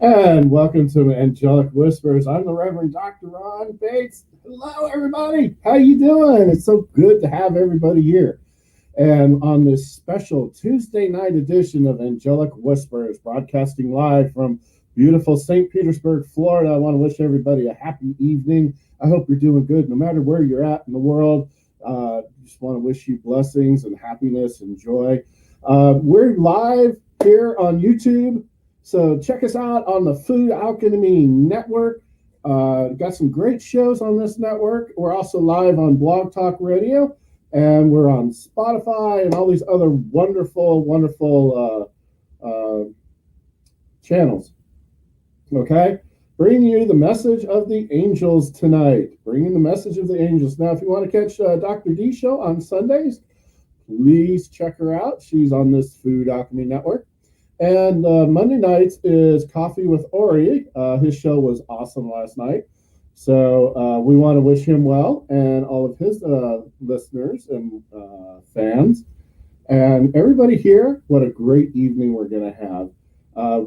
And welcome to Angelic Whispers. I'm the Reverend Dr. Ron Bates. Hello, everybody. How you doing? It's so good to have everybody here. And on this special Tuesday night edition of Angelic Whispers, broadcasting live from beautiful St. Petersburg, Florida, I want to wish everybody a happy evening. I hope you're doing good no matter where you're at in the world. Just want to wish you blessings and happiness and joy. We're live here on YouTube. So check us out on the Food Alchemy Network. Got some great shows on this network. We're also live on Blog Talk Radio, and we're on Spotify and all these other wonderful, wonderful channels. Okay? Bringing you the message of the angels tonight. Bringing the message of the angels. Now, if you want to catch Dr. D show on Sundays, please check her out. She's on this Food Alchemy Network. And Monday nights is Coffee with Ori. His show was awesome last night. So we want to wish him well and all of his listeners and fans. And everybody here, what a great evening we're going to have.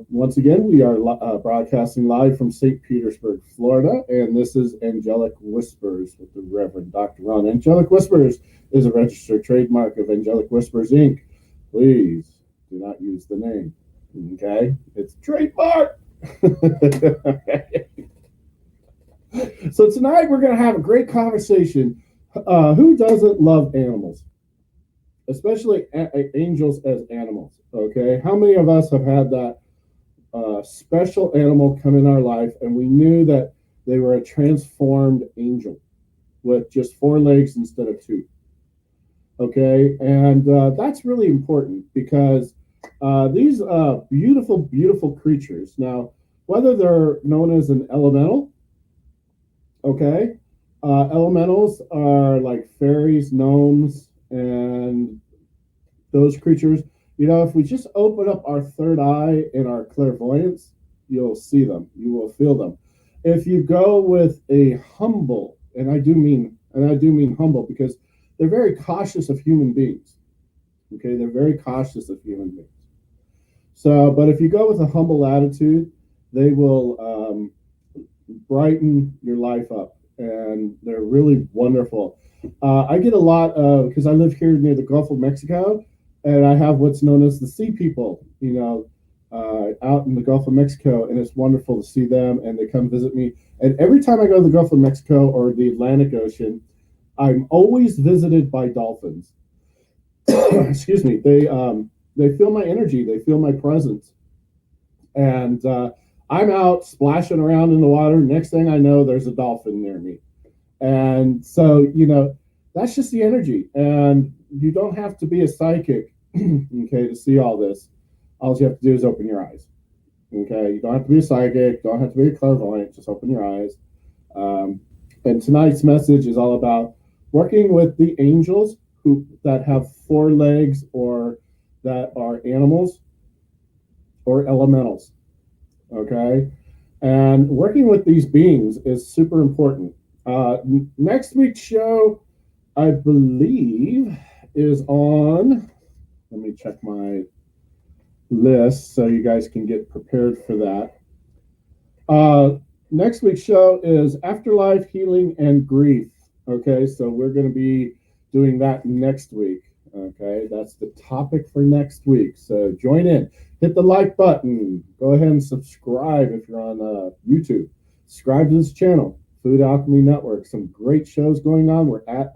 Once again, we are broadcasting live from St. Petersburg, Florida. And this is Angelic Whispers with the Reverend Dr. Ron. Angelic Whispers is a registered trademark of Angelic Whispers, Inc. Please do not use the name. Okay, it's trademark. So tonight we're going to have a great conversation. Who doesn't love animals, especially angels as animals? Okay, how many of us have had that special animal come in our life, and we knew that they were a transformed angel with just 4 legs instead of 2? Okay, and that's really important because these beautiful, beautiful creatures. Now, whether they're known as an elemental, okay, elementals are like fairies, gnomes, and those creatures. You know, if we just open up our third eye and our clairvoyance, you'll see them. You will feel them. If you go with a humble, and I do mean humble because they're very cautious of human beings. Okay, they're very cautious of human beings. So, but if you go with a humble attitude, they will brighten your life up, and they're really wonderful. I get a lot of, because I live here near the Gulf of Mexico, and I have what's known as the sea people, you know, out in the Gulf of Mexico, and it's wonderful to see them, and they come visit me. And every time I go to the Gulf of Mexico or the Atlantic Ocean, I'm always visited by dolphins. Excuse me. They feel my energy. They feel my presence. And I'm out splashing around in the water. Next thing I know, there's a dolphin near me. And so, you know, that's just the energy. And you don't have to be a psychic, okay, to see all this. All you have to do is open your eyes. Okay, you don't have to be a psychic. Don't have to be a clairvoyant. Just open your eyes. And tonight's message is all about working with the angels that have 4 legs or that are animals or elementals, okay? And working with these beings is super important Next week's show, I believe, is on. Let me check my list so you guys can get prepared for that. Next week's show is Afterlife, Healing, and Grief. Okay, so we're going to be doing that next week. Okay, that's the topic for next week. So join in, hit the like button, go ahead and subscribe if you're on YouTube. Subscribe to this channel, Food Alchemy Network. Some great shows going on. We're at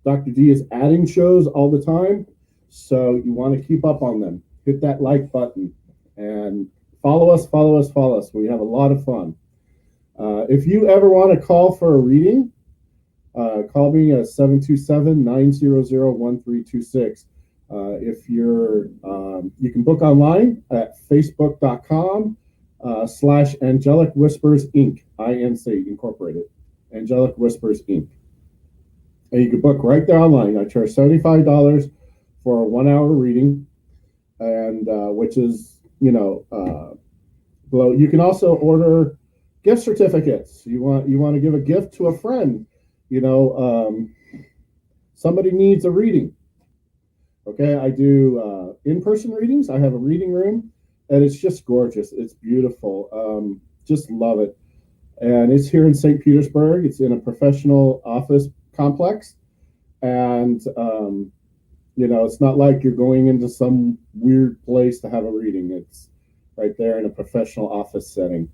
Dr. D is adding shows all the time, so you want to keep up on them. Hit that like button and follow us. We have a lot of fun. If you ever want to call for a reading, call me at 727-900-1326. If you're, you can book online at facebook.com/Angelic Whispers Inc. INC Incorporated. Angelic Whispers Inc. And you can book right there online. I charge $75 for a 1-hour reading, and which is, below. You can also order gift certificates. You want to give a gift to a friend. Somebody needs a reading. Okay, I do in-person readings. I have a reading room, and it's just gorgeous. It's beautiful. Just love it. And it's here in St. Petersburg. It's in a professional office complex, and it's not like you're going into some weird place to have a reading. It's right there in a professional office setting,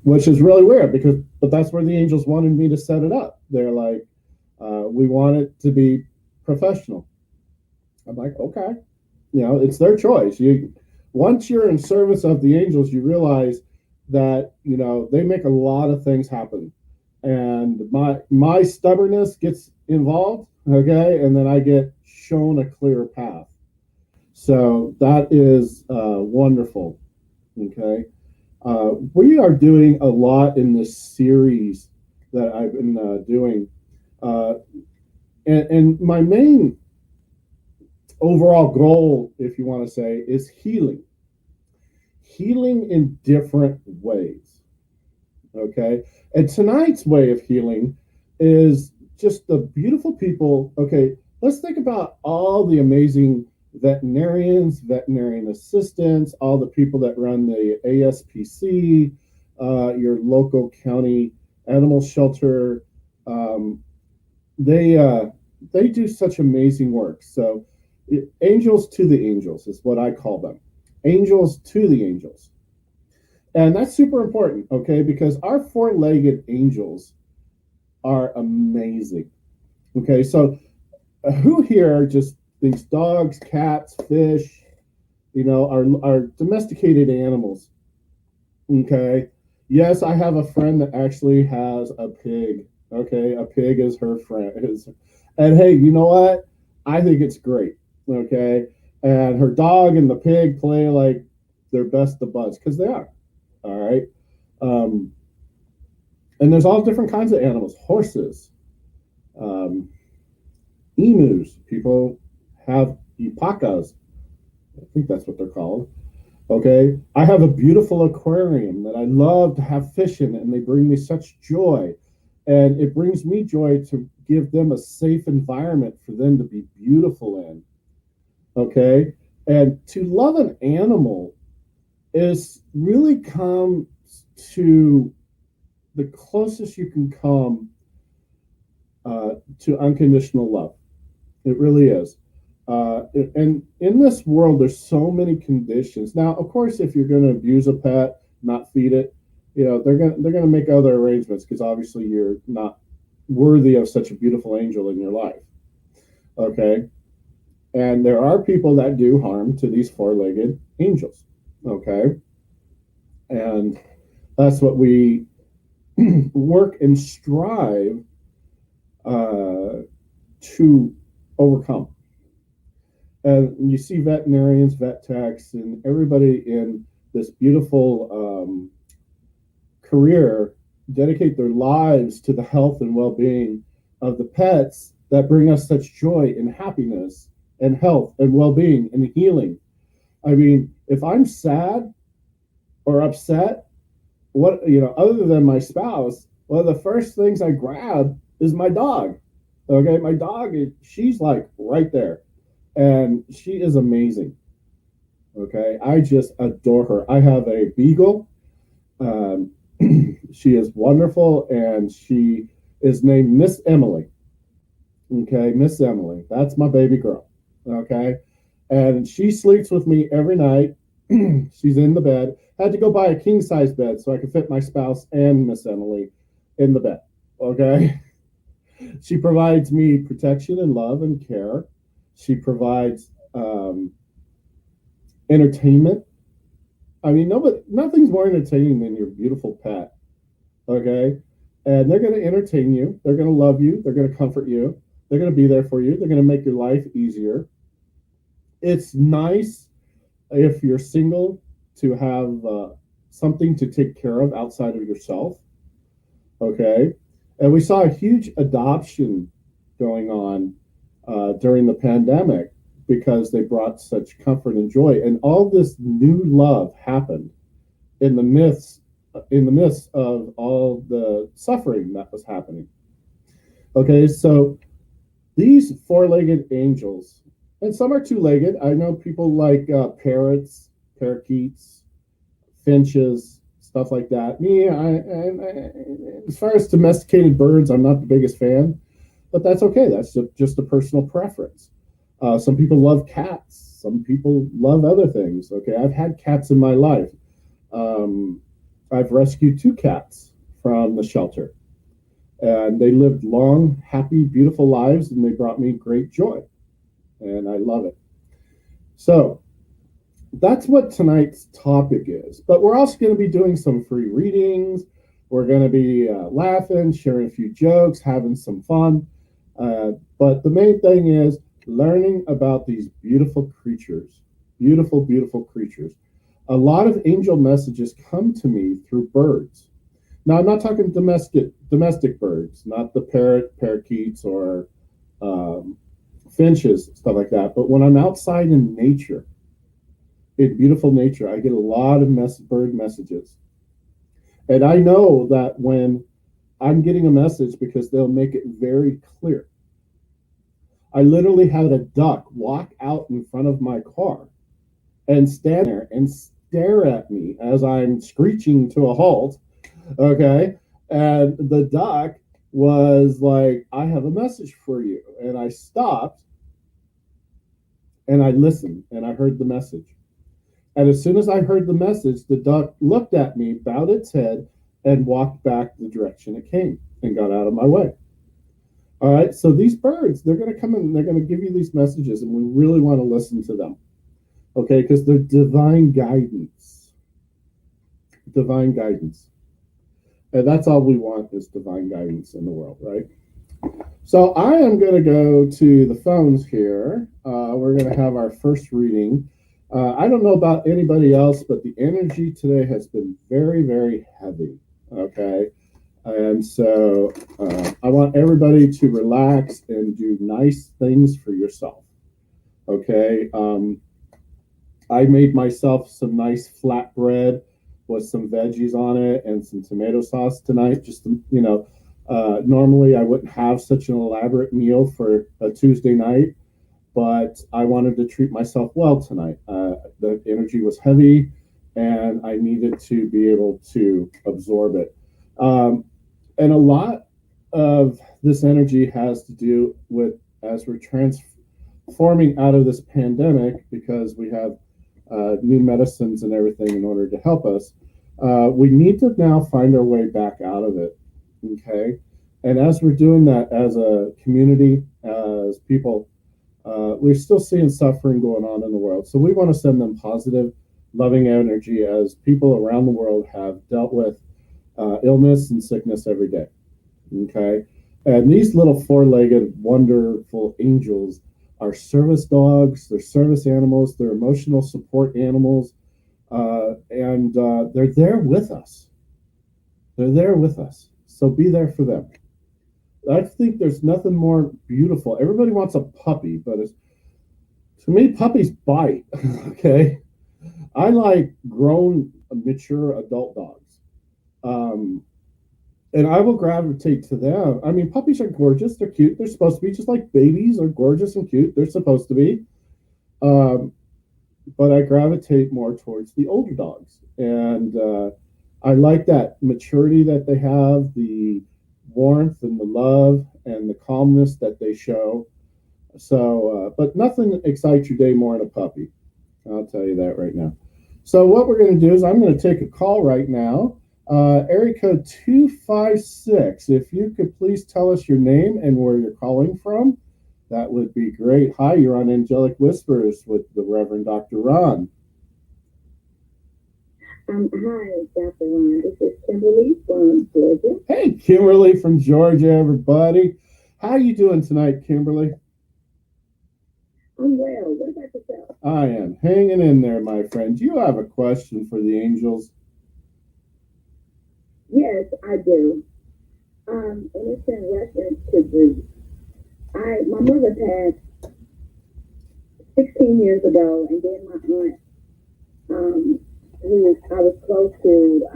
which is really weird but that's where the angels wanted me to set it up. They're like, we want it to be professional. I'm like, okay, it's their choice. Once you're in service of the angels, you realize that they make a lot of things happen, and my stubbornness gets involved, okay, and then I get shown a clear path. So that is wonderful. Okay, we are doing a lot in this series that I've been doing, and my main overall goal, if you want to say, is healing in different ways. Okay, and tonight's way of healing is just the beautiful people. Okay, let's think about all the amazing veterinarians, veterinarian assistants, all the people that run the ASPC, your local county animal shelter. They do such amazing work. So angels to the angels is what I call them. Angels to the angels. And that's super important, okay, because our four-legged angels are amazing. Okay, so who here just thinks dogs, cats, fish, are domesticated animals? Okay, yes, I have a friend that actually has a pig. Okay, a pig is her friend. And hey, you know what? I think it's great. Okay, and her dog and the pig play like their best of buds because they are. All right. And there's all different kinds of animals, horses, emus. People have epacas. I think that's what they're called. Okay. I have a beautiful aquarium that I love to have fish in, and they bring me such joy. And it brings me joy to give them a safe environment for them to be beautiful in. Okay. And to love an animal is really come to the closest you can come to unconditional love. It really is. And in this world, there's so many conditions. Now, of course, if you're going to abuse a pet, not feed it, they're going to make other arrangements because obviously you're not worthy of such a beautiful angel in your life. Okay. And there are people that do harm to these four-legged angels. Okay. And that's what we work and strive to overcome. And you see veterinarians, vet techs, and everybody in this beautiful career dedicate their lives to the health and well-being of the pets that bring us such joy and happiness and health and well-being and healing. I mean, if I'm sad or upset, other than my spouse, One of the first things I grab is my dog. Okay, my dog, she's like right there, and she is amazing. Okay, I just adore her. I have a beagle. Um, she is wonderful, and she is named Miss Emily. Okay, Miss Emily. That's my baby girl. Okay, and she sleeps with me every night. She's in the bed. I had to go buy a king size bed so I could fit my spouse and Miss Emily in the bed. Okay, she provides me protection and love and care. She provides entertainment. I mean, nothing's more entertaining than your beautiful pet. Okay, and they're going to entertain you. They're going to love you. They're going to comfort you. They're going to be there for you. They're going to make your life easier. It's nice if you're single to have something to take care of outside of yourself. Okay, and we saw a huge adoption going on during the pandemic because they brought such comfort and joy, and all this new love happened in the midst of all the suffering that was happening. Okay, so these four-legged angels, and some are two-legged. I know people like parrots, parakeets, finches, stuff like that. Me, as far as domesticated birds, I'm not the biggest fan, but that's okay. That's just a personal preference. Some people love cats. Some people love other things. Okay, I've had cats in my life. Um, I've rescued two cats from the shelter, and they lived long, happy, beautiful lives, and they brought me great joy, and I love it. So that's what tonight's topic is. But we're also going to be doing some free readings. We're going to be laughing, sharing a few jokes, having some fun. But the main thing is learning about these beautiful creatures, beautiful, beautiful creatures. A lot of angel messages come to me through birds. Now, I'm not talking domestic birds, not the parakeets or um, finches, stuff like that. But when I'm outside in nature, in beautiful nature, I get a lot of bird messages. And I know that when I'm getting a message because they'll make it very clear. I literally had a duck walk out in front of my car and stand there and stare at me as I'm screeching to a halt. Okay. And the duck was like, I have a message for you. And I stopped and I listened and I heard the message. And as soon as I heard the message, the duck looked at me, bowed its head, and walked back the direction it came and got out of my way. All right. So these birds, they're going to come in, they're going to give you these messages, and we really want to listen to them. Okay. Because they're divine guidance. Divine guidance. And that's all we want is divine guidance in the world, right? So I am going to go to the phones here. We're going to have our first reading. I don't know about anybody else, but the energy today has been very, very heavy. Okay. And so I want everybody to relax and do nice things for yourself. Okay. I made myself some nice flatbread with some veggies on it and some tomato sauce tonight. Just, normally I wouldn't have such an elaborate meal for a Tuesday night, but I wanted to treat myself well tonight. The energy was heavy and I needed to be able to absorb it. And a lot of this energy has to do with as we're transforming out of this pandemic because we have new medicines and everything in order to help us. We need to now find our way back out of it. Okay. And as we're doing that as a community, as people, we're still seeing suffering going on in the world. So we want to send them positive, loving energy as people around the world have dealt with illness and sickness every day. Okay. And these little four-legged, wonderful angels are service dogs, they're service animals, they're emotional support animals, and they're there with us. They're there with us. So be there for them. I think there's nothing more beautiful. Everybody wants a puppy, but to me, puppies bite. Okay. I like grown, mature adult dogs. and I will gravitate to them. I mean, puppies are gorgeous. They're cute. They're supposed to be just like babies are gorgeous and cute. They're supposed to be. Um, but I gravitate more towards the older dogs, and I like that maturity that they have, the warmth and the love and the calmness that they show. So, but nothing excites your day more than a puppy. I'll tell you that right now. So what we're going to do is I'm going to take a call right now. Area code 256. If you could please tell us your name and where you're calling from, that would be great. Hi, you're on Angelic Whispers with the Reverend Dr. Ron. Hi, Dr. Ron. This is Kimberly from Georgia. Hey, Kimberly from Georgia, everybody. How you doing tonight, Kimberly? I'm well. What about yourself? I am hanging in there, my friend. Do you have a question for the angels? Yes, I do. And it's in reference to grief. My mother passed 16 years ago, and then my aunt, I was close to,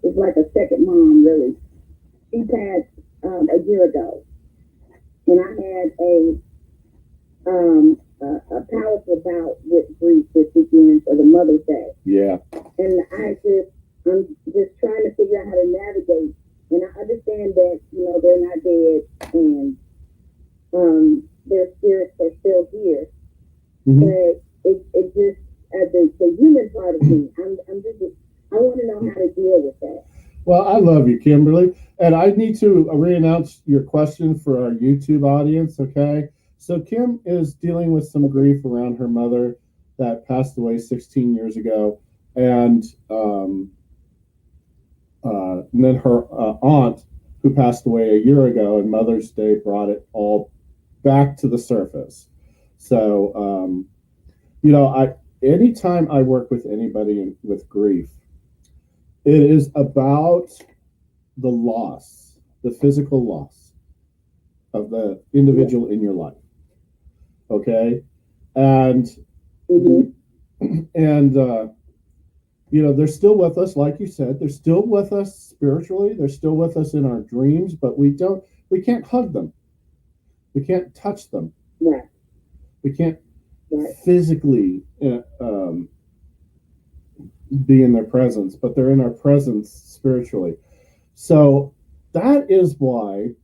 was like a second mom, really. She passed a year ago, and I had a powerful bout with grief this weekend for the Mother's Day. Yeah. And I'm just trying to figure out how to navigate. And I understand that, they're not dead and their spirits are still here. Mm-hmm. But it just, as the human part of me, I want to know how to deal with that. Well, I love you, Kimberly. And I need to re-announce your question for our YouTube audience, okay? So Kim is dealing with some grief around her mother that passed away 16 years ago. And then her aunt, who passed away a year ago, and Mother's Day brought it all back to the surface. So, anytime I work with anybody with grief, it is about the loss, the physical loss of the individual in your life. Okay, and they're still with us, like you said. They're still with us spiritually. They're still with us in our dreams, but we can't hug them. We can't touch them. Yeah. We can't physically be in their presence, but they're in our presence spiritually. So that is why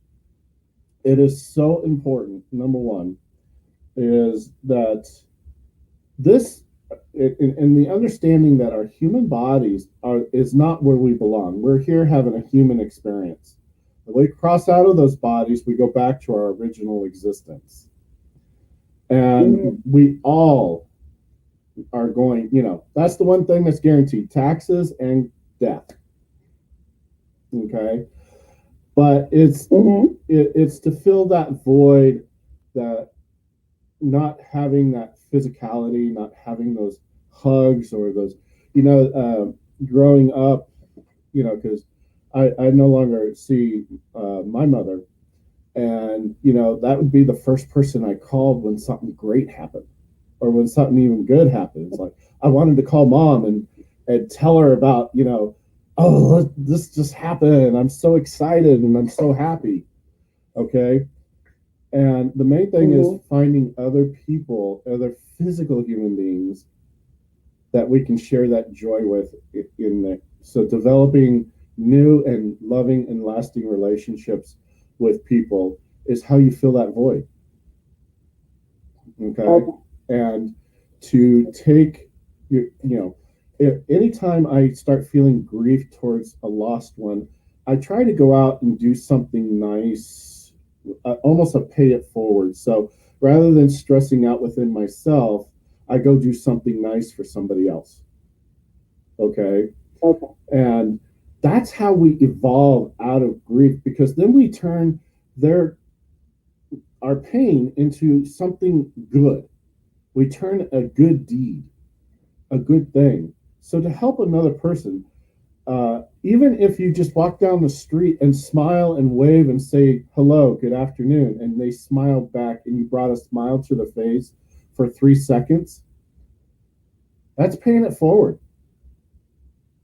it is so important. Number one is that this, in the understanding that our human bodies is not where we belong. We're here having a human experience. When we cross out of those bodies, we go back to our original existence. And we all are going, that's the one thing that's guaranteed: taxes and death. Okay. But it's to fill that void, that not having that physicality, not having those hugs or those, growing up, because I no longer see my mother. And, that would be the first person I called when something great happened or when something even good happened. It's like, I wanted to call mom and tell her about, oh, this just happened. I'm so excited and I'm so happy. Okay. And the main thing is finding other people, other physical human beings that we can share that joy with in there. So developing new and loving and lasting relationships with people is how you fill that void. Okay. And to take anytime I start feeling grief towards a lost one, I try to go out and do something nice, almost a pay it forward. So rather than stressing out within myself, I go do something nice for somebody else. Okay. And that's how we evolve out of grief, because then we turn our pain into something good. We turn a good deed, a good thing. So to help another person, even if you just walk down the street and smile and wave and say hello, good afternoon, and they smile back and you brought a smile to their face for 3 seconds, that's paying it forward.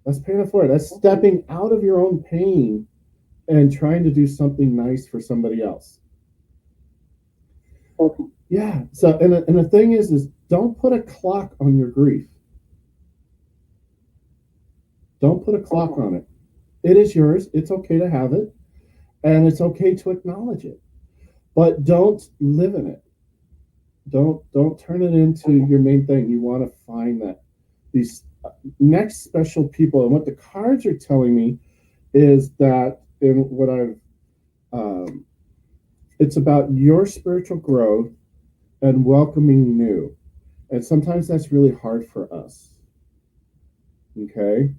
That's paying it forward. That's stepping out of your own pain and trying to do something nice for somebody else. Okay. Yeah. So, and the thing is don't put a clock on your grief. Don't put a clock on it. It is yours. It's okay to have it, and it's okay to acknowledge it. But don't live in it. Don't turn it into your main thing. You want to find that these next special people, and what the cards are telling me is that in what it's about your spiritual growth and welcoming new, and sometimes that's really hard for us. Okay,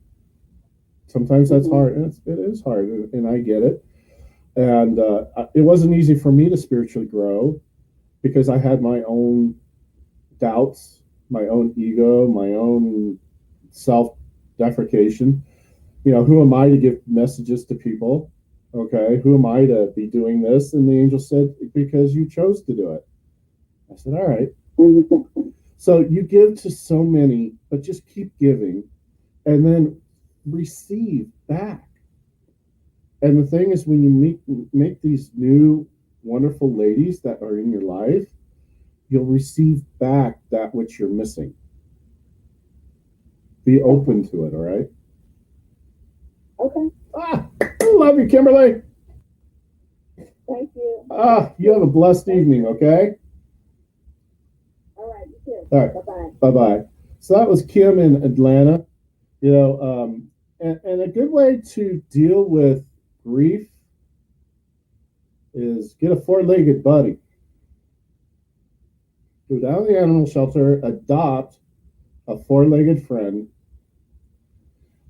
sometimes that's hard. It is hard, and I get it. And it wasn't easy for me to spiritually grow because I had my own doubts, my own ego, my own self deprecation. You know, who am I to give messages to people? Okay, who am I to be doing this? And the angel said, because you chose to do it. I said, all right. So you give to so many, but just keep giving and then receive back. And the thing is, when you make these new wonderful ladies that are in your life, you'll receive back that which you're missing. Be open to it, all right? Okay. I love you, Kimberly. Thank you. You have a blessed evening, okay? All right, you too. All right. Bye-bye. Bye-bye. So that was Kim in Atlanta. You know, and a good way to deal with grief is get a four-legged buddy. Go down to the animal shelter, adopt a four-legged friend.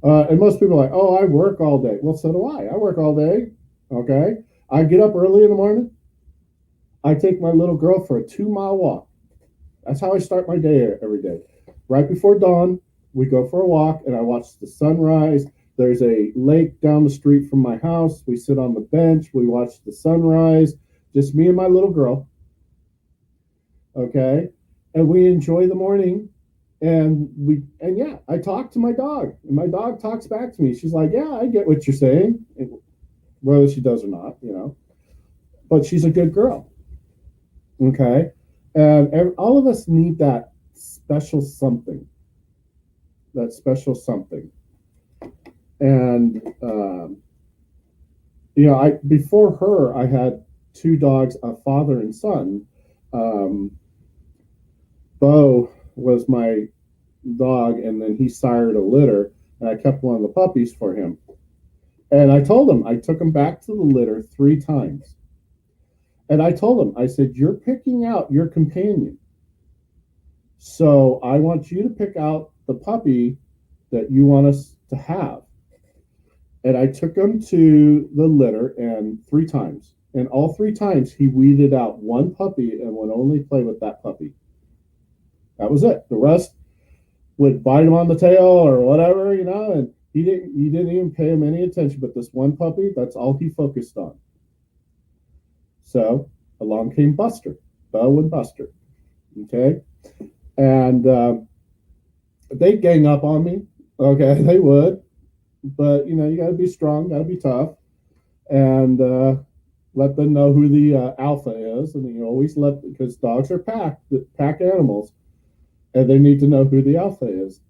And most people are like, oh, I work all day. Well, so do I. I work all day. Okay. I get up early in the morning. I take my little girl for a 2-mile walk. That's how I start my day every day. Right before dawn, we go for a walk and I watch the sunrise. There's a lake down the street from my house. We sit on the bench. We watch the sunrise. Just me and my little girl. Okay. And we enjoy the morning. And yeah, I talk to my dog, and my dog talks back to me. She's like, yeah, I get what you're saying, whether she does or not, you know, but she's a good girl. Okay. And all of us need that special something, And, you know, before her, I had 2 dogs, a father and son. Bo was my dog, and then he sired a litter, and I kept one of the puppies for him. And I told him, I took him back to the litter 3 times. And I told him, I said, you're picking out your companion. So I want you to pick out the puppy that you want us to have. And I took him to the litter and 3 times. And all 3 times he weeded out one puppy and would only play with that puppy. That was it. The rest would bite him on the tail or whatever, you know, and he didn't even pay him any attention. But this one puppy, that's all he focused on. So along came Buster, Bo and Buster. Okay. And they'd gang up on me. Okay, they would. But, you know, you got to be strong, got to be tough, and let them know who the alpha is. And you always because dogs are pack animals, and they need to know who the alpha is.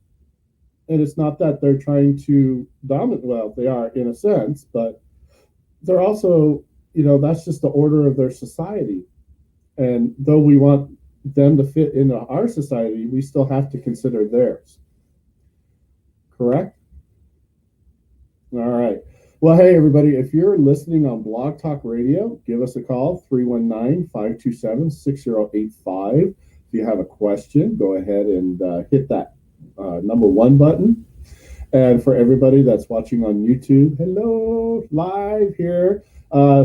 And it's not that they're trying to dominate. Well, they are in a sense, but they're also, you know, that's just the order of their society. And though we want them to fit into our society, we still have to consider theirs. Correct? All right. Well, hey, everybody, if you're listening on Blog Talk Radio, give us a call, 319-527-6085. If you have a question, go ahead and hit that number 1 button. And for everybody that's watching on YouTube, hello, live here.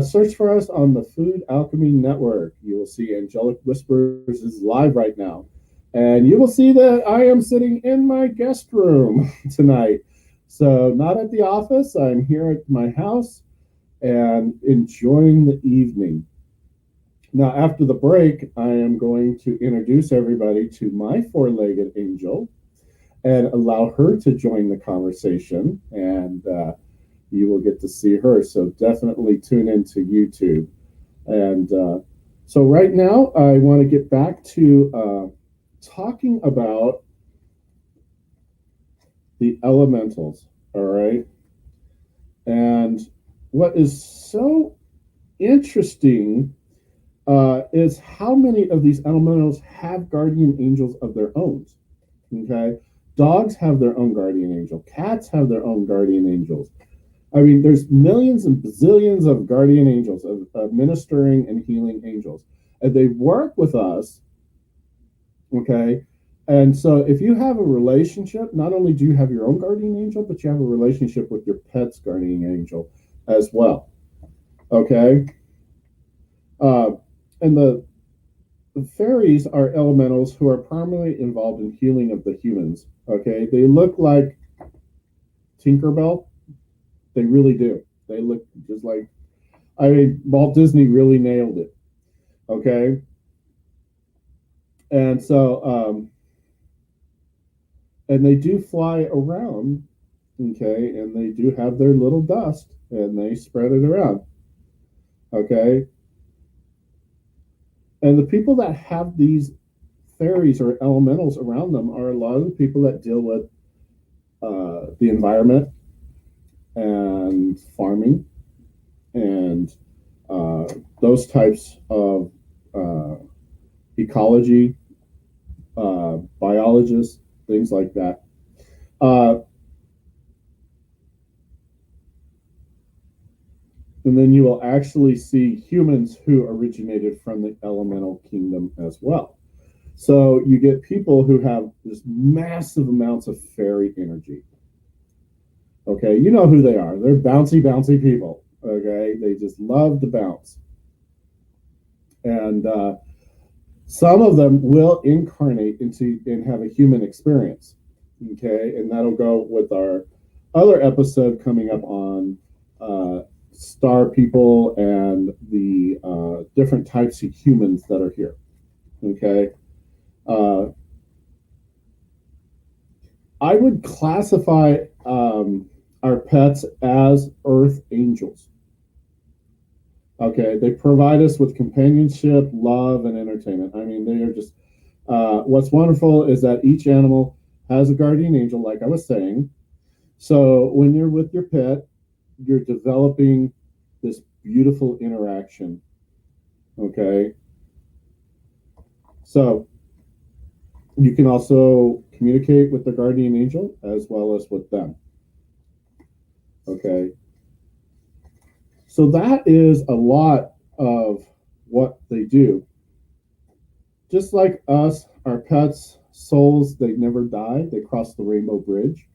Search for us on the Food Alchemy Network. You will see Angelic Whispers is live right now. And you will see that I am sitting in my guest room tonight. So not at the office. I'm here at my house and enjoying the evening. Now, after the break, I am going to introduce everybody to my 4-legged angel and allow her to join the conversation. And you will get to see her. So definitely tune into YouTube. And so right now, I want to get back to talking about the elementals. All right. And what is so interesting is how many of these elementals have guardian angels of their own. Okay. Dogs have their own guardian angel. Cats have their own guardian angels. I mean, there's millions and bazillions of guardian angels, of ministering and healing angels. And they work with us, okay? And so if you have a relationship, not only do you have your own guardian angel, but you have a relationship with your pet's guardian angel as well, okay? Uh, and the fairies are elementals who are primarily involved in healing of the humans, okay? They look like Tinkerbell. They really do. They look just like, I mean, Walt Disney really nailed it. Okay. And so, and they do fly around. Okay. And they do have their little dust and they spread it around. Okay. And the people that have these fairies or elementals around them are a lot of the people that deal with the environment and farming and those types of ecology, biologists, things like that. And then you will actually see humans who originated from the elemental kingdom as well. So you get people who have this massive amounts of fairy energy. Okay, you know who they are. They're bouncy, bouncy people. Okay, they just love to bounce. And some of them will incarnate into and have a human experience. Okay, and that'll go with our other episode coming up on star people and the different types of humans that are here. Okay. I would classify our pets as earth angels. Okay, they provide us with companionship, love, and entertainment. I mean, they are just, what's wonderful is that each animal has a guardian angel, like I was saying. So when you're with your pet, you're developing this beautiful interaction. Okay. So you can also communicate with the guardian angel as well as with them. Okay. So that is a lot of what they do. Just like us, our pets, souls, they never die. They cross the rainbow bridge.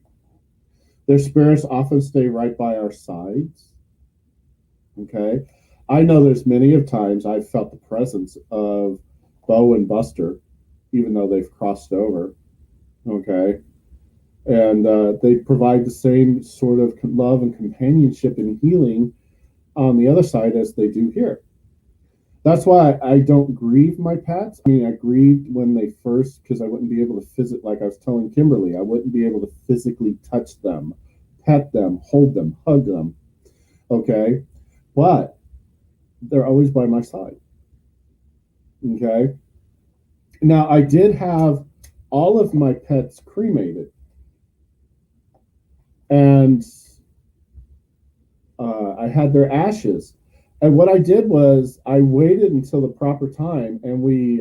Their spirits often stay right by our sides. Okay. I know there's many of times I've felt the presence of Bo and Buster, even though they've crossed over. Okay. And they provide the same sort of love and companionship and healing on the other side as they do here. That's why I don't grieve my pets. I mean, I grieved when they first, because I wouldn't be able to like I was telling Kimberly, I wouldn't be able to physically touch them, pet them, hold them, hug them. Okay. But they're always by my side. Okay. Now, I did have all of my pets cremated. And I had their ashes. And what I did was I waited until the proper time, and we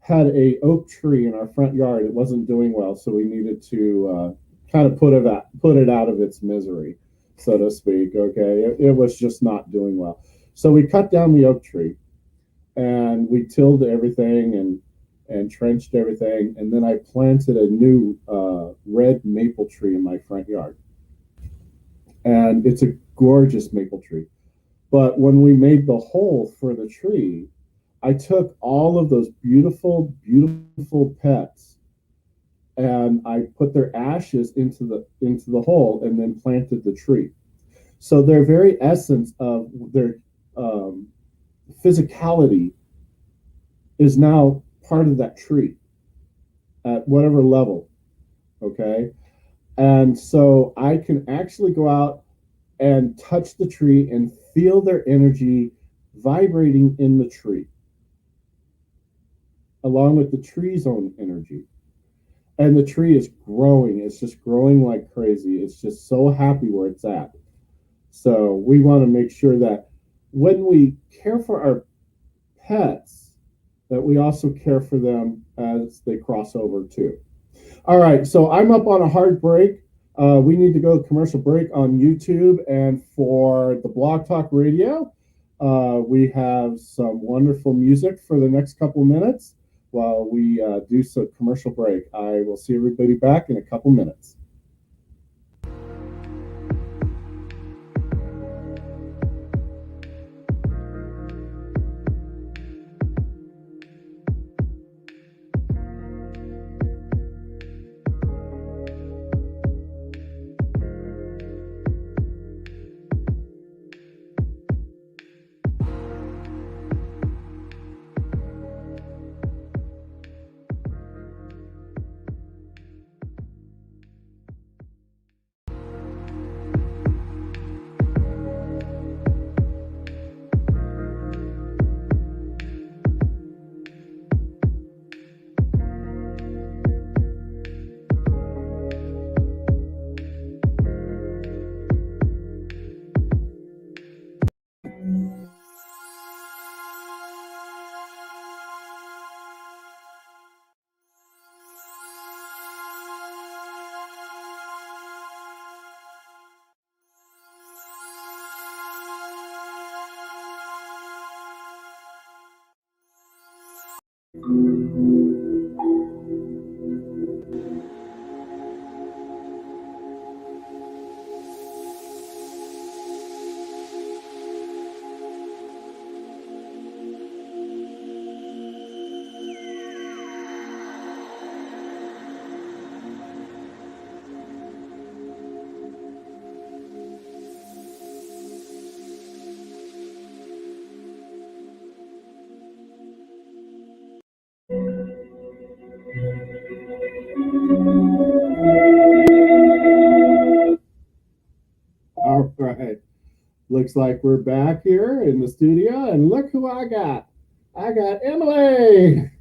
had a oak tree in our front yard. It wasn't doing well, so we needed to kind of put it out of its misery, so to speak. Okay, it was just not doing well. So we cut down the oak tree, and we tilled everything and trenched everything, and then I planted a new red maple tree in my front yard. And it's a gorgeous maple tree. But when we made the hole for the tree, I took all of those beautiful, beautiful pets and I put their ashes into the hole and then planted the tree. So their very essence of their physicality is now part of that tree at whatever level. Okay. And so I can actually go out and touch the tree and feel their energy vibrating in the tree, along with the tree's own energy. And the tree is growing. It's just growing like crazy. It's just so happy where it's at. So we want to make sure that when we care for our pets, that we also care for them as they cross over too. All right, so I'm up on a hard break. We need to go to commercial break on YouTube, and for the Blog Talk Radio, we have some wonderful music for the next couple minutes while we do some commercial break. I will see everybody back in a couple minutes. All right. Looks like we're back here in the studio, and look who I got. I got Emily.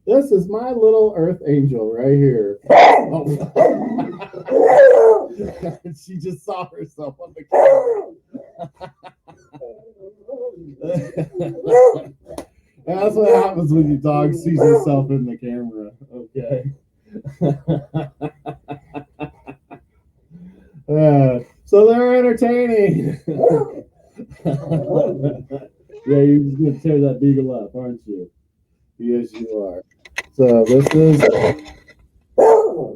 This is my little earth angel right here. Oh. She just saw herself on the camera. That's what happens when your dog sees herself in the camera. Okay. So they're entertaining. Yeah, you're just gonna tear that beagle up, aren't you? Yes, you are. So this is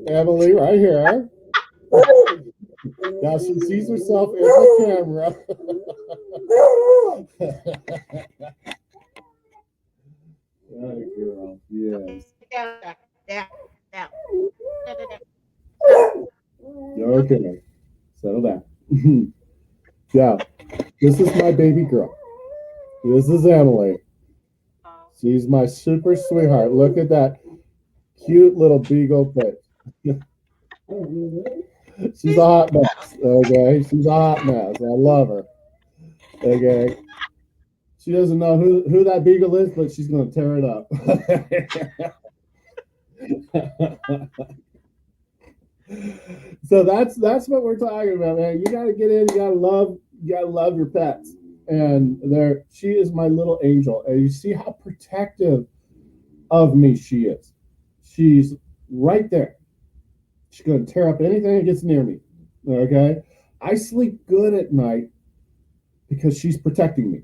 Emily right here. Now she sees herself in the camera. That girl, yes. Down. Okay, settle down. Yeah, this is my baby girl. This is Emily. She's my super sweetheart. Look at that cute little beagle face. She's a hot mess. Okay, she's a hot mess. I love her. Okay, she doesn't know who that beagle is, but she's gonna tear it up. So that's what we're talking about, man. You gotta get in. You gotta love your pets. And she is my little angel. And you see how protective of me she is. She's right there. She's gonna tear up anything that gets near me. Okay, I sleep good at night because she's protecting me.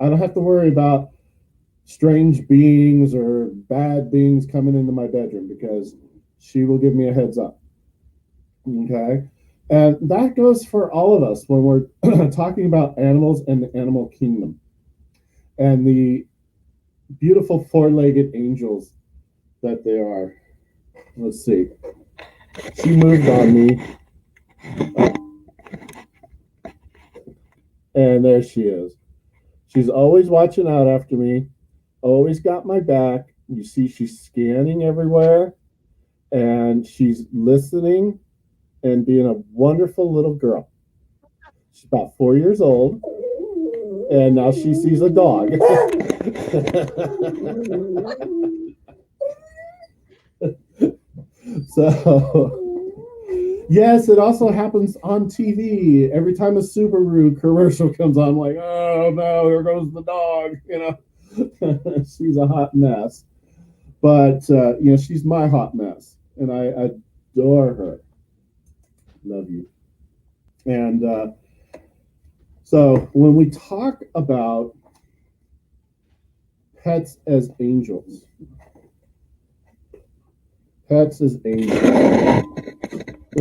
I don't have to worry about strange beings or bad beings coming into my bedroom because she will give me a heads up. Okay. And that goes for all of us when we're talking about animals and the animal kingdom and the beautiful four-legged angels that they are. Let's see. She moved on me. And there she is. She's always watching out after me, always got my back. You see, she's scanning everywhere, and she's listening and being a wonderful little girl. She's about 4 years old, and now she sees a dog. So, yes, it also happens on TV. Every time a Subaru commercial comes on, I'm like, oh no, here goes the dog. She's a hot mess. But, she's my hot mess, and I adore her. Love you. And so when we talk about pets as angels,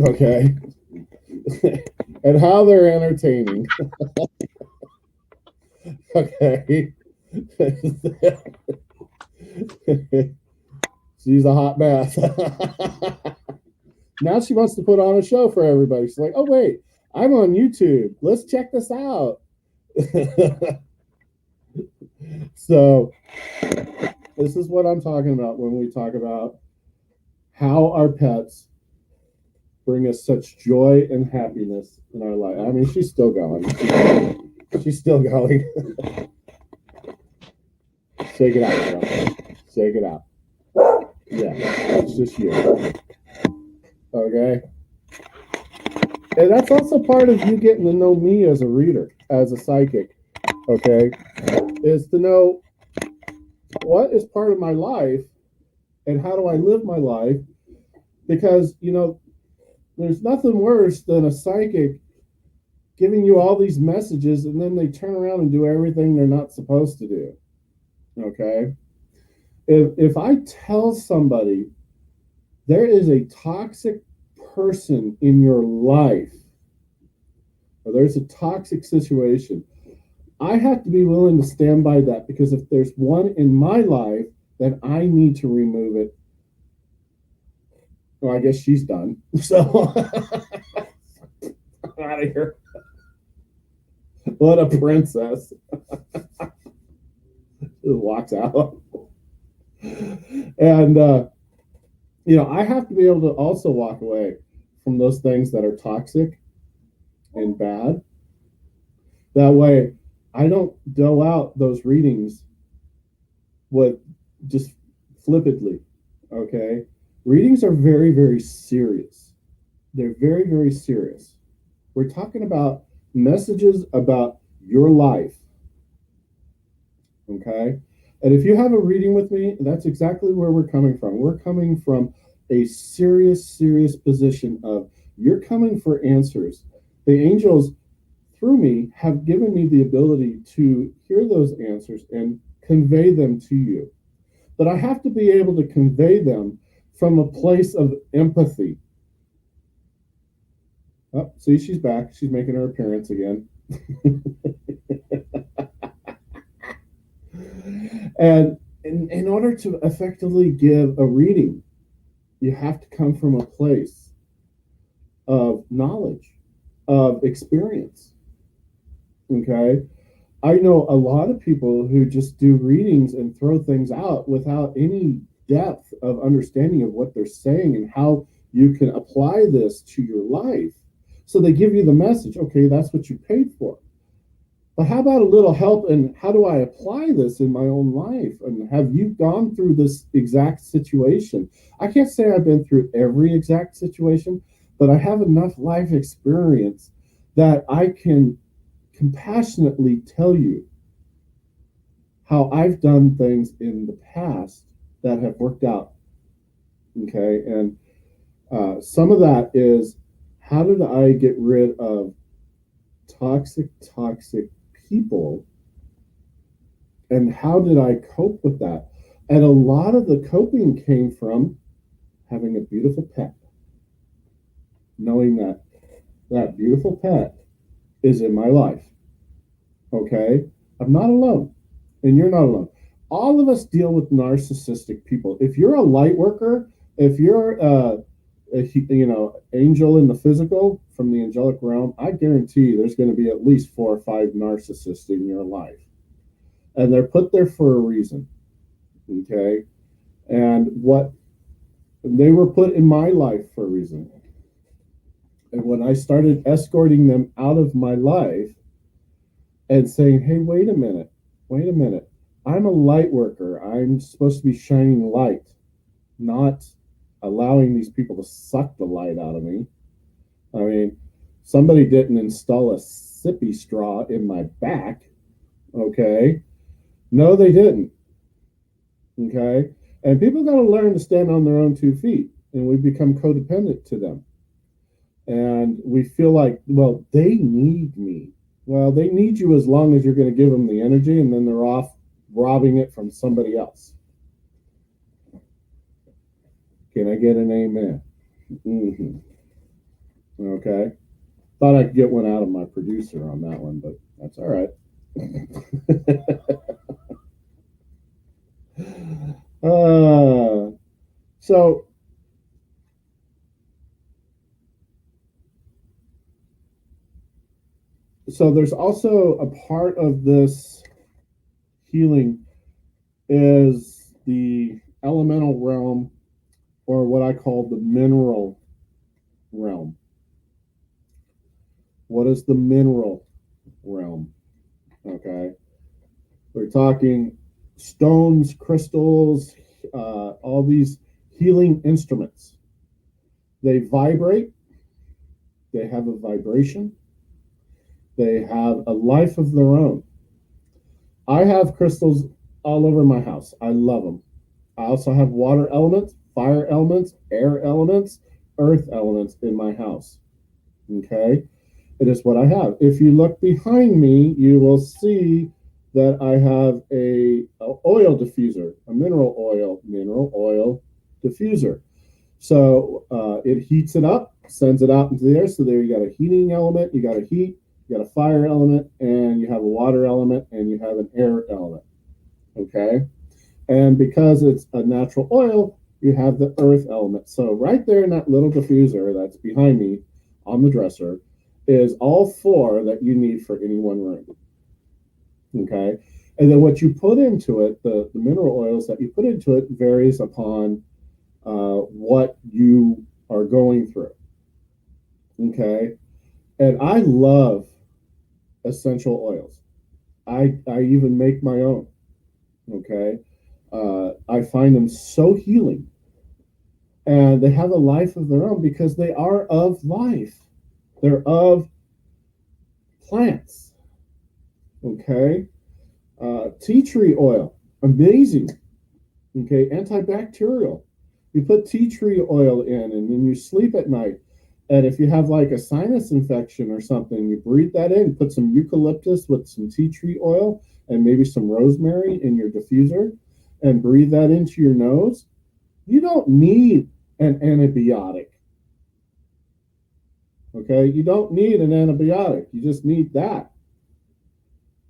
okay, and how they're entertaining, okay. She's a hot mess. Now she wants to put on a show for everybody. She's like, oh, wait, I'm on YouTube. Let's check this out. So this is what I'm talking about when we talk about how our pets bring us such joy and happiness in our life. I mean, she's still going. She's still going. Shake it out, girl. Shake it out. Yeah, that's just you. Okay? And that's also part of you getting to know me as a reader, as a psychic. Okay? Is to know what is part of my life and how do I live my life. Because, there's nothing worse than a psychic giving you all these messages and then they turn around and do everything they're not supposed to do. Okay? If I tell somebody there is a toxic person in your life, or there's a toxic situation, I have to be willing to stand by that, because if there's one in my life, then I need to remove it. Well, I guess she's done. So I'm out of here. What a princess. Just walks out. And, I have to be able to also walk away from those things that are toxic and bad. That way, I don't dole out those readings with just flippantly, okay? Readings are very, very serious. They're very, very serious. We're talking about messages about your life, okay? And if you have a reading with me, that's exactly where we're coming from. We're coming from a serious, serious position of you're coming for answers. The angels, through me, have given me the ability to hear those answers and convey them to you. But I have to be able to convey them from a place of empathy. Oh, see, she's back. She's making her appearance again. And in order to effectively give a reading, you have to come from a place of knowledge, of experience. Okay? I know a lot of people who just do readings and throw things out without any depth of understanding of what they're saying and how you can apply this to your life. So they give you the message, okay, that's what you paid for. But how about a little help in how do I apply this in my own life? And have you gone through this exact situation? I can't say I've been through every exact situation, but I have enough life experience that I can compassionately tell you how I've done things in the past that have worked out. Okay, and some of that is, how did I get rid of toxic people, and how did I cope with that? And a lot of the coping came from having a beautiful pet, knowing that that beautiful pet is in my life. Okay, I'm not alone, and you're not alone. All of us deal with narcissistic people. If you're a light worker, if you're angel in the physical from the angelic realm, I guarantee there's going to be at least 4 or 5 narcissists in your life, and they're put there for a reason. Okay, and what they were put in my life for a reason. And when I started escorting them out of my life and saying, hey, wait a minute, I'm a light worker. I'm supposed to be shining light, not allowing these people to suck the light out of me. I mean, somebody didn't install a sippy straw in my back. Okay. No, they didn't. Okay. And people got to learn to stand on their own 2 feet, and we become codependent to them. And we feel like, well, they need me. Well, they need you as long as you're going to give them the energy, and then they're off robbing it from somebody else. Can I get an amen? Mm-hmm. Okay. Thought I could get one out of my producer on that one, but that's all right. So there's also a part of this healing is the elemental realm, or what I call the mineral realm. What is the mineral realm? Okay. We're talking stones, crystals, all these healing instruments. They vibrate, they have a vibration, they have a life of their own. I have crystals all over my house. I love them. I also have water elements, fire elements, air elements, earth elements in my house. Okay? It is what I have. If you look behind me, you will see that I have a oil diffuser, a mineral oil diffuser. So it heats it up, sends it out into the air. So there you got a heating element, you got a heat, you got a fire element, and you have a water element, and you have an air element. Okay? And because it's a natural oil, you have the earth element. So right there in that little diffuser that's behind me on the dresser is all four that you need for any one room. Okay? And then what you put into it, the mineral oils that you put into it varies upon what you are going through. Okay? And I love essential oils. I even make my own. Okay? I find them so healing. And they have a life of their own because they are of life. They're of plants. Okay? Tea tree oil, amazing. Okay? Antibacterial. You put tea tree oil in, and then you sleep at night. And if you have like a sinus infection or something, you breathe that in, put some eucalyptus with some tea tree oil and maybe some rosemary in your diffuser, and breathe that into your nose. You don't need an antibiotic. Okay? You don't need an antibiotic. You just need that.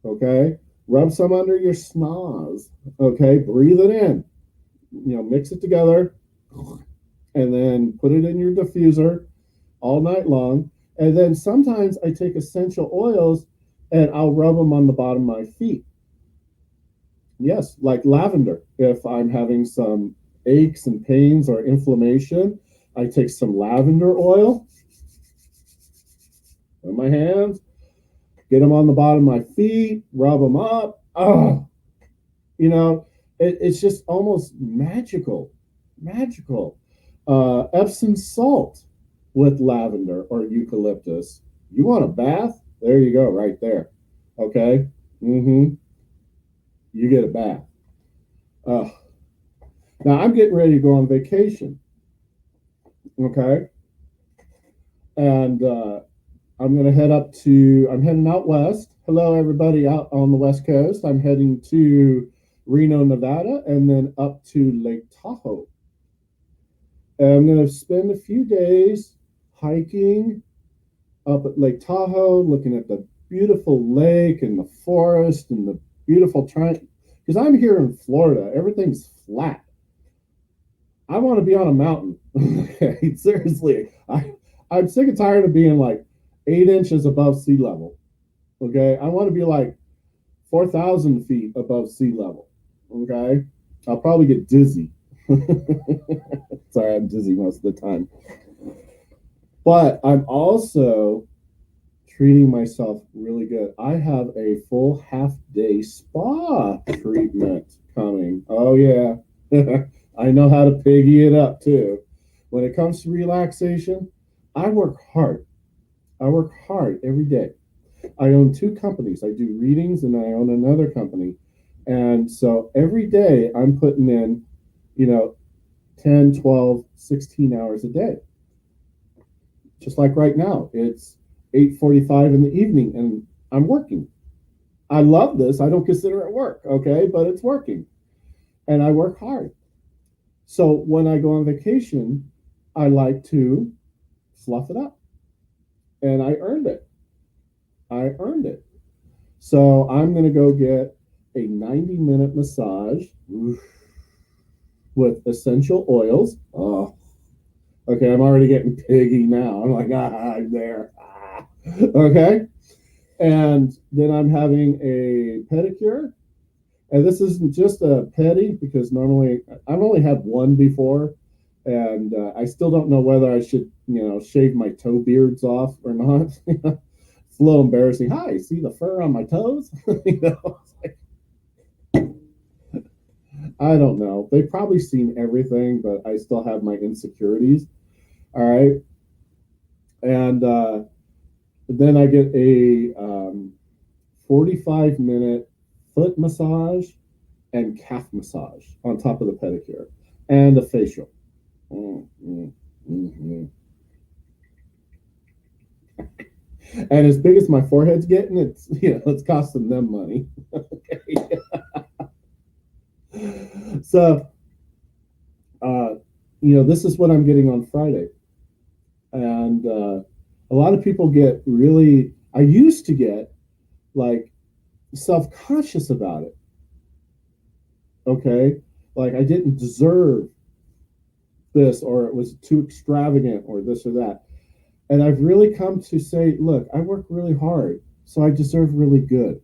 Okay? Rub some under your schnoz. Okay? Breathe it in. Mix it together and then put it in your diffuser all night long. And then sometimes I take essential oils and I'll rub them on the bottom of my feet. Yes, like lavender. If I'm having some aches and pains or inflammation, I take some lavender oil in my hands, get them on the bottom of my feet, rub them up. Oh, it's just almost magical. Epsom salt with lavender or eucalyptus. You want a bath? There you go, right there. Okay? You get a bath. Now I'm getting ready to go on vacation. Okay? And I'm heading out west. Hello, everybody out on the West Coast. I'm heading to Reno, Nevada, and then up to Lake Tahoe. And I'm going to spend a few days hiking up at Lake Tahoe, looking at the beautiful lake and the forest and the beautiful triangle. Because I'm here in Florida, everything's flat. I want to be on a mountain. Okay, seriously. I'm sick and tired of being like 8 inches above sea level. Okay, I want to be like 4,000 feet above sea level. Okay, I'll probably get dizzy. Sorry, I'm dizzy most of the time. But I'm also treating myself really good. I have a full half-day spa treatment coming. Oh, yeah. I know how to piggy it up, too. When it comes to relaxation, I work hard. I work hard every day. I own two companies. I do readings and I own another company. And so every day I'm putting in, you know, 10, 12, 16 hours a day. Just like right now, it's 8:45 in the evening and I'm working. I love this. I don't consider it work, okay? But it's working. And I work hard. So when I go on vacation, I like to fluff it up. And I earned it. I earned it. So I'm going to go get a 90-minute massage with essential oils. Oh, okay. I'm already getting piggy now. I'm like, I'm there. Okay. And then I'm having a pedicure. And this isn't just a pedi because normally I've only had one before. And I still don't know whether I should, shave my toe beards off or not. It's a little embarrassing. Hi, see the fur on my toes? I don't know. They've probably seen everything, but I still have my insecurities. All right. And then I get a 45-minute foot massage and calf massage on top of the pedicure and a facial. Mm-hmm. And as big as my forehead's getting, it's costing them money. Okay. So, this is what I'm getting on Friday. And a lot of people get really, I used to get like self-conscious about it. Okay. Like I didn't deserve this, or it was too extravagant, or this or that. And I've really come to say, look, I work really hard, so I deserve really good.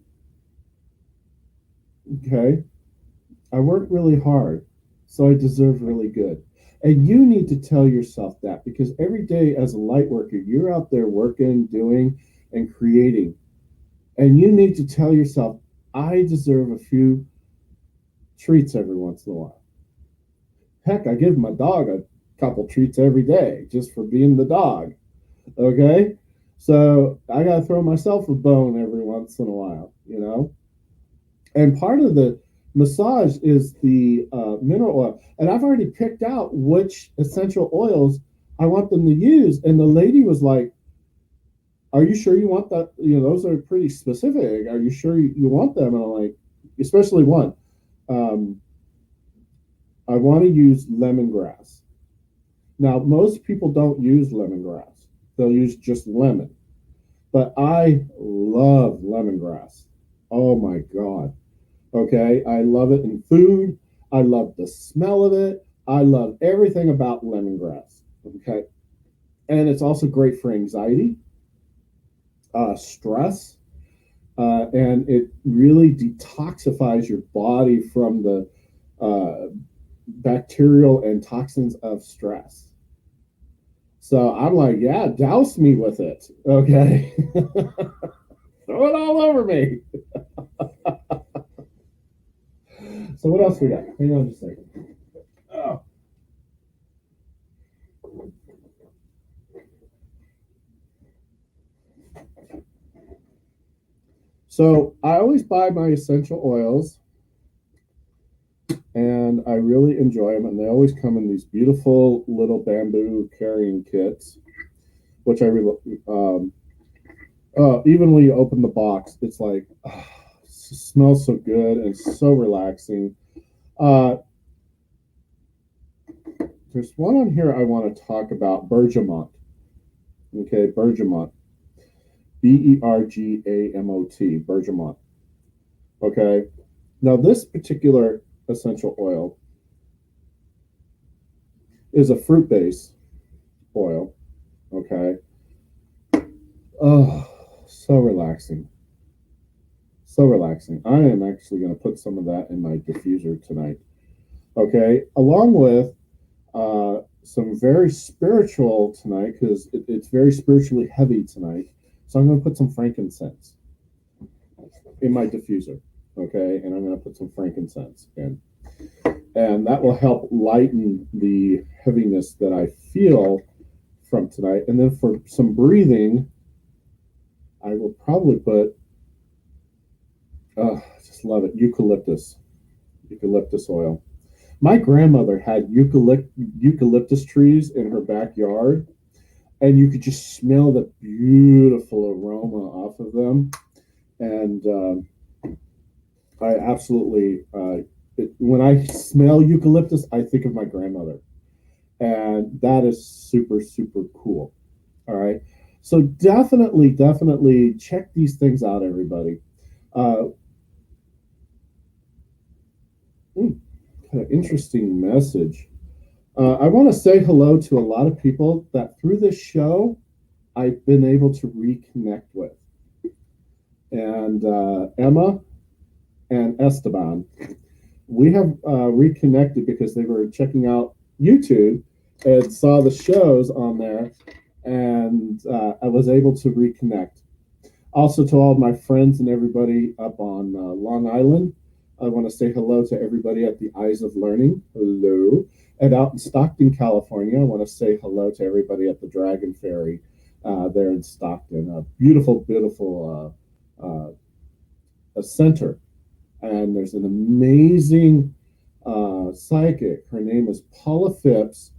Okay. I work really hard, so I deserve really good. And you need to tell yourself that, because every day as a light worker, you're out there working, doing, and creating. And you need to tell yourself, I deserve a few treats every once in a while. Heck, I give my dog a couple treats every day just for being the dog. Okay? So I got to throw myself a bone every once in a while. And part of the massage is the mineral oil. And I've already picked out which essential oils I want them to use. And the lady was like, are you sure you want that? Those are pretty specific. Are you sure you want them? And I'm like, especially one. I want to use lemongrass. Now, most people don't use lemongrass. They'll use just lemon. But I love lemongrass. Oh my God. Okay, I love it in food. I love the smell of it. I love everything about lemongrass. Okay, and it's also great for anxiety, stress, and it really detoxifies your body from the bacterial and toxins of stress. So I'm like, yeah, douse me with it. Okay, throw it all over me. So what else we got? Hang on just a second. Oh. So I always buy my essential oils, and I really enjoy them. And they always come in these beautiful little bamboo carrying kits, which I really, even when you open the box, it's like, it smells so good and so relaxing. There's one on here I want to talk about, bergamot. Okay, bergamot. Bergamot, bergamot. Okay. Now, this particular essential oil is a fruit-based oil. Okay. Oh, so relaxing. So relaxing. I am actually going to put some of that in my diffuser tonight. Okay. Along with some very spiritual tonight because it's very spiritually heavy tonight. So I'm going to put some frankincense in my diffuser, okay? And I'm going to put some frankincense in. And that will help lighten the heaviness that I feel from tonight. And then for some breathing, I will probably put, I just love it, eucalyptus oil. My grandmother had eucalyptus trees in her backyard, and you could just smell the beautiful aroma off of them. And I absolutely, when I smell eucalyptus, I think of my grandmother. And that is super, super cool. All right. So definitely check these things out, everybody. Kind of interesting message. I want to say hello to a lot of people that through this show I've been able to reconnect with. And Emma and Esteban, we have reconnected because they were checking out YouTube and saw the shows on there, and I was able to reconnect. Also, to all of my friends and everybody up on Long Island, I want to say hello to everybody at the Eyes of Learning. Hello. And out in Stockton, California, I want to say hello to everybody at the Dragon Ferry there in Stockton. A beautiful a center. And there's an amazing psychic. Her name is Paula Phipps.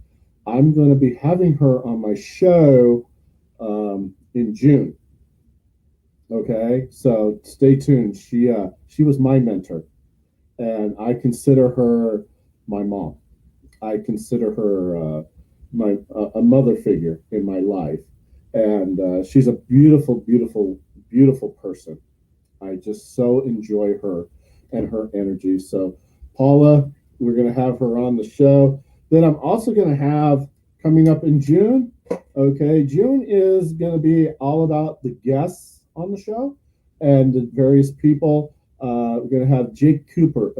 I'm going to be having her on my show in June. Okay, so stay tuned. She was my mentor, and I consider her my mom. I consider her a mother figure in my life, and she's a beautiful person. I just so enjoy her and her energy. So, Paula, we're going to have her on the show. Then I'm also going to have coming up in June. Okay, June is going to be all about the guests on the show and the various people. We're going to have Jake Cooper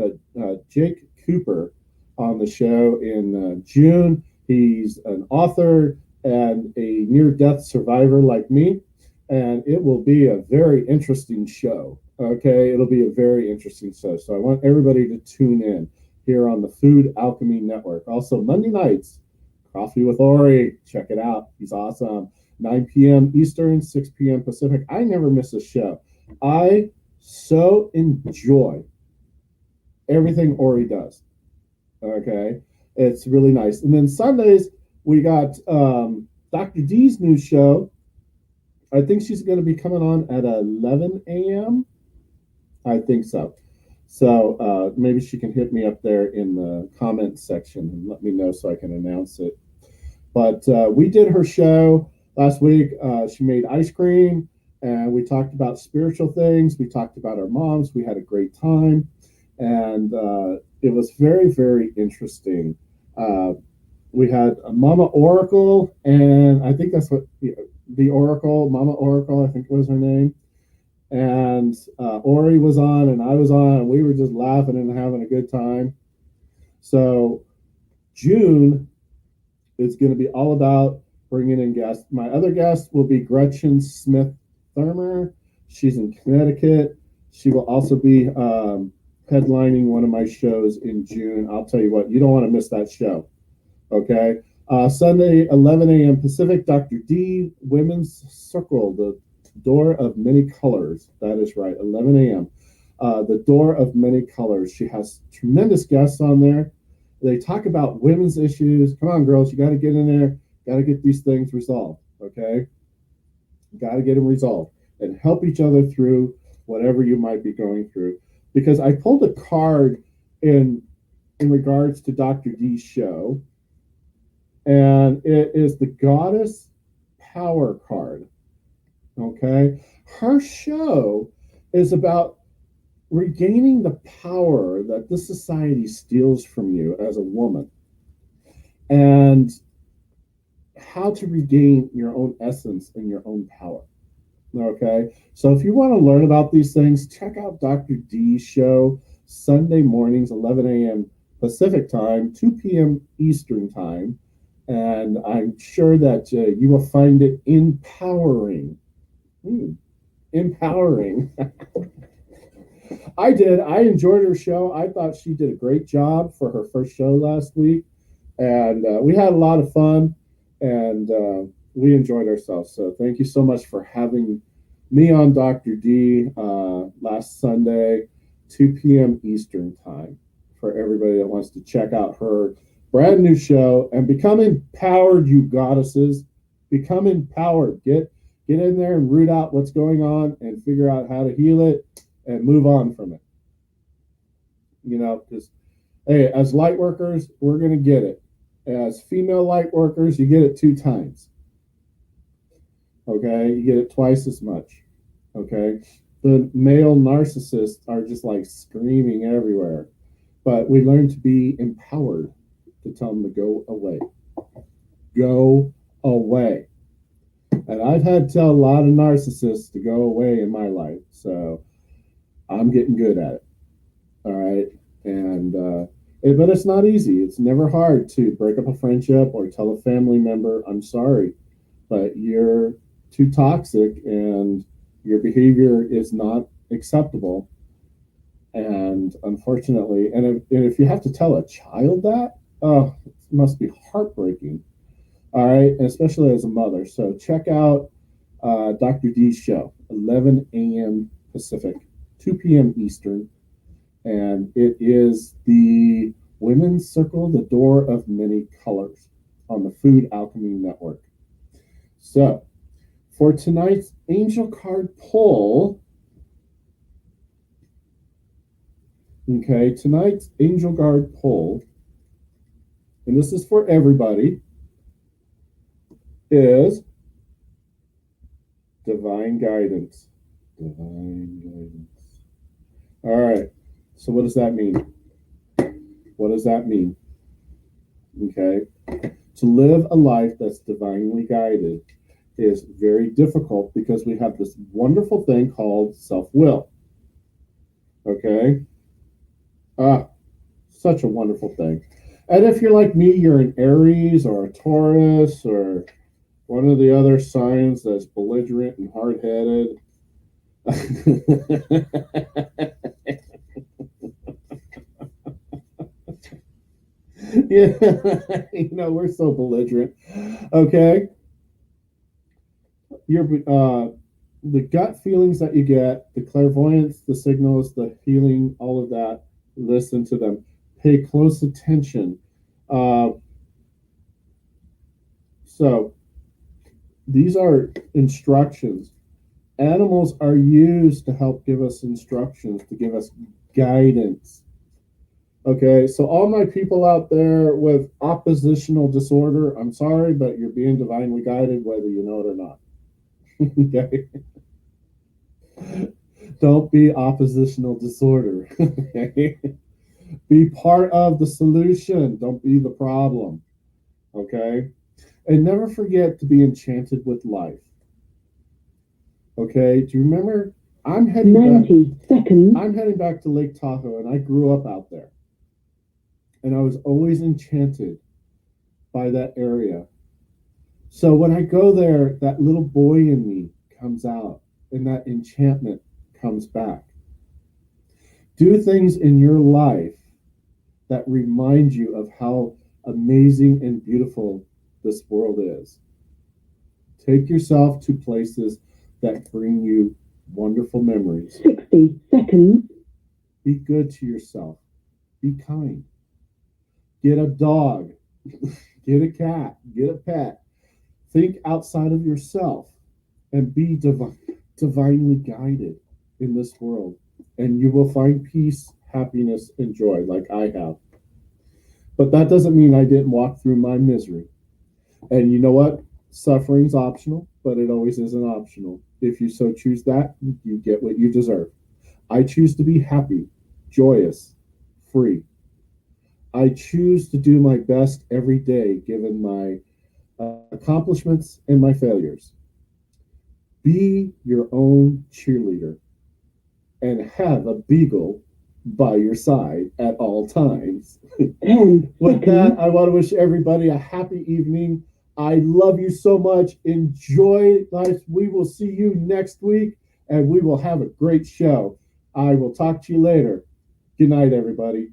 on the show in June. He's an author and a near-death survivor like me, and it will be a very interesting show. Okay, it'll be a very interesting show. So I want everybody to tune in here on the Food Alchemy Network. Also, Monday nights, Coffee with Ori. Check it out. He's awesome. 9 p.m. Eastern, 6 p.m. Pacific. I never miss a show. I so enjoy everything Ori does. Okay, it's really nice. And then Sundays, we got Dr. D's new show. I think she's going to be coming on at 11 a.m. I think so. So maybe she can hit me up there in the comments section and let me know so I can announce it. But we did her show last week. She made ice cream, and we talked about spiritual things. We talked about our moms. We had a great time, and it was very, very interesting. We had a Mama Oracle, and I think that's what the Oracle, Mama Oracle, I think was her name. And Ori was on, and I was on, and we were just laughing and having a good time. So June is going to be all about bringing in guests. My other guest will be Gretchen Smith Thurmer. She's in Connecticut. She will also be headlining one of my shows in June. I'll tell you what, you don't want to miss that show. Okay. Sunday, 11 a.m. Pacific, Dr. D, Women's Circle, the Door of Many Colors. That is right, 11 a.m. The Door of Many Colors. She has tremendous guests on there. They talk about women's issues. Come on, girls, you got to get in there. Got to get these things resolved, okay? Got to get them resolved and help each other through whatever you might be going through. Because I pulled a card in regards to Dr. D's show, and it is the Goddess Power card. Okay, her show is about regaining the power that this society steals from you as a woman, and how to regain your own essence and your own power. Okay, so if you want to learn about these things, check out Dr. D's show Sunday mornings, 11 a.m. Pacific time, 2 p.m. Eastern time. And I'm sure that you will find it empowering. Empowering. I did. I enjoyed her show. I thought she did a great job for her first show last week. And we had a lot of fun, and we enjoyed ourselves. So thank you so much for having me on Dr. D last Sunday, 2 p.m. Eastern time, for everybody that wants to check out her brand new show and become empowered, you goddesses. Become empowered. Get in there and root out what's going on and figure out how to heal it and move on from it. You know, because hey, as light workers, we're going to get it. As female light workers, you get it 2 times. Okay, you get it twice as much. Okay, the male narcissists are just like screaming everywhere, but we learn to be empowered to tell them to go away. Go away. And I've had to tell a lot of narcissists to go away in my life, so I'm getting good at it. All right, and but it's not easy. It's never hard to break up a friendship or tell a family member, I'm sorry, but you're too toxic and your behavior is not acceptable. And unfortunately, and if you have to tell a child that, oh, it must be heartbreaking. All right, and especially as a mother. So check out Dr. D's show, 11 a.m. Pacific, 2 p.m. Eastern. And it is the Women's Circle, the Door of Many Colors on the Food Alchemy Network. So, for tonight's angel card pull, okay, tonight's angel card pull, and this is for everybody, is divine guidance. Divine guidance. All right. So what does that mean? What does that mean? Okay. To live a life that's divinely guided is very difficult because we have this wonderful thing called self-will. Okay. Such a wonderful thing. And if you're like me, you're an Aries or a Taurus or one of the other signs that's belligerent and hard-headed. Yeah, you know, we're so belligerent. Okay. Your the gut feelings that you get, the clairvoyance, the signals, the healing, all of that, listen to them. Pay close attention. So these are instructions. Animals are used to help give us instructions, to give us guidance. Okay, so all my people out there with oppositional disorder, I'm sorry, but you're being divinely guided whether you know it or not. Okay? Don't be oppositional disorder. Okay? Be part of the solution. Don't be the problem. Okay? And never forget to be enchanted with life. Okay? Do you remember? I'm heading 90 seconds. I'm heading back to Lake Tahoe, and I grew up out there. And I was always enchanted by that area. So when I go there, that little boy in me comes out, and that enchantment comes back. Do things in your life that remind you of how amazing and beautiful this world is. Take yourself to places that bring you wonderful memories. 60 seconds. Be good to yourself. Be kind. Get a dog. Get a cat. Get a pet. Think outside of yourself and be divinely guided in this world. And you will find peace, happiness, and joy like I have. But that doesn't mean I didn't walk through my misery. And you know what? Suffering's optional, but it always isn't optional. If you so choose that, you get what you deserve. I choose to be happy, joyous, free. I choose to do my best every day, given my accomplishments and my failures. Be your own cheerleader and have a beagle by your side at all times. And With that, I want to wish everybody a happy evening. I love you so much. Enjoy life. We will see you next week, and we will have a great show. I will talk to you later. Good night, everybody.